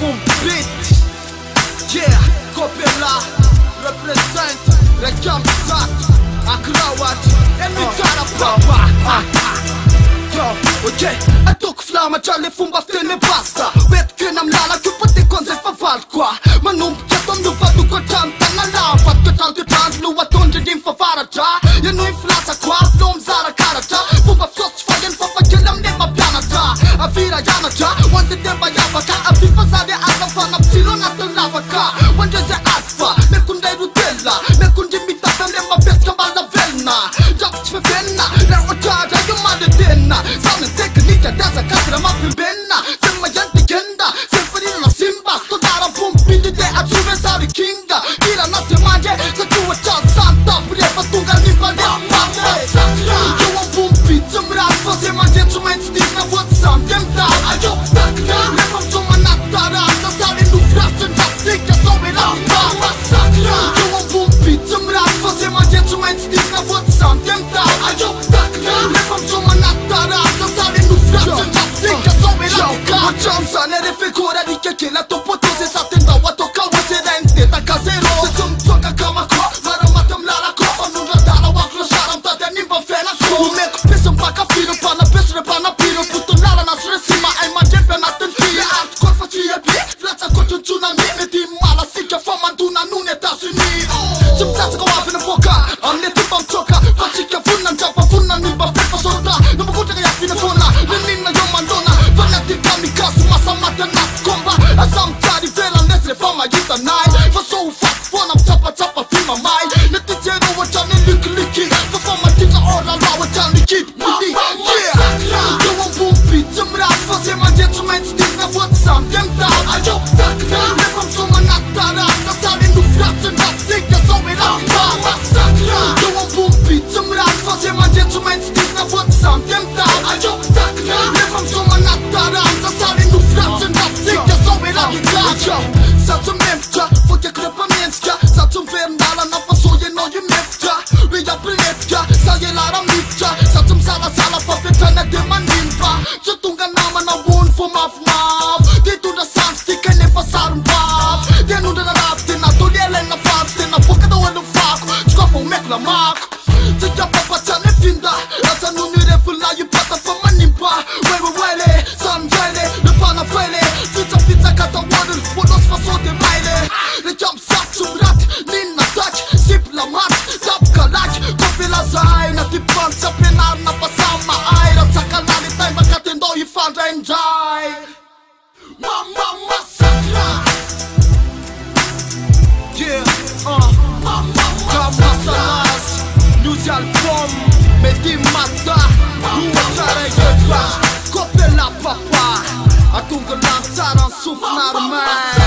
Pumpit. Yeah, Copela represent Rekam Sat Akrawat Emitara Papa. Okej, atok flama Charlie fumba ftene basta Bet kenam lala kupati konse fafalt kwa Manum katom nu fatu ko tanta na la Fat ko tantu trans nu atonje din fafara cha Ya nu inflata kwa flom zara karata Fumba flots fagen fafa kelam nema piana cha Afira yana cha Wanse demba yavaka Afifa zade asafa na psilo na telava ka Wanje ze atfa Mekunde rutella Mekunde mitata nema bet kambala velna Japt fefenna Rao chaja yumade denna Sound teknika dessa kakra mafibenna Semma jante kenda Semfarina na simba Stodara pumpindi de atsuve sari kinga Kira na semanje Sa tua chal santa Breva tunga nimpa nespate Eu am pumpit Să-mi raspa semanje Țumeni stis na văd sam Demta Ajo takna Refam soma natara Să sare nu frață În jap zică sau era Eu am pumpit Să-mi raspa semanje Țumeni stis na văd sam Demta Ajo takna Refam soma natara Să sare nu frață În jap zică sau era Chansa ne refekora Rike kela topo tose Sa te ndawa toka wase rente Ta kazero Se țum toka kama ko Mara matam lala ko Fanun la dala waklo sharam Ta de nimba fela ko Umek pesum paka filo Pana pesure pana pilo Puto lala na sure sima Ai ma jefe na tântile Art kor faci e bie Viața kot un tsunami Meti mala Sike fama duna Nu ne ta suni Țum țață ka wafe na foka Am ne tibam toka Faci ke funna Njapa funna Nimba fefa sota Nu mă gute ka yafi ne fona Nenina yo mandona Fanatic kamikaze Masa mata na komba Azam tari vela Nesre fama gita nai Fa so fuck Fona Tsapa tsapa Fima mai Neti zero Wachane liki liki Fa fama tika ora La wachane kid Muli Yeah Eu am pumpit Țâm rat Fa se manje Țumeni stis Na văd sam Demta Ajo takna Refam soma natara Sa sare nu frață Nat zică sau era Eu am pumpit Țâm rat Fa se manje Țumeni stis Na văd sam Demta Ajo takna Refam soma natara Sa sare nu frață Nat zică sau era Sa țum nemska Făke krepa mjenska Sa țum vernala Na fa soje noje mefka Rija prinetka Sa je lara mitja Sa țum sala sala Fa fetana de manimba Să tunga nama na won for maf maf Det du da sans Det kan ne fa sarm baf Det nu da rap Det na to det na fax Det na foka da wala fak Ska få mekla mak Să ja papa tane finda Asa nu ni refulla Ju pata fa manimba Wele San jale Le pana fele Fița kata water Podos fa so de maile Le jam sat sum rat Ninna touch Sip la mat Tap kalaj Kopila zai Na tipan Sa penar na pasama Aira Tsakalali Time Bakate ndo I fan enjoy Mama Masakra Yeah Kama salas News album Medi mata Dua care e faci Copela papa Atuncă lanțara în suflar mea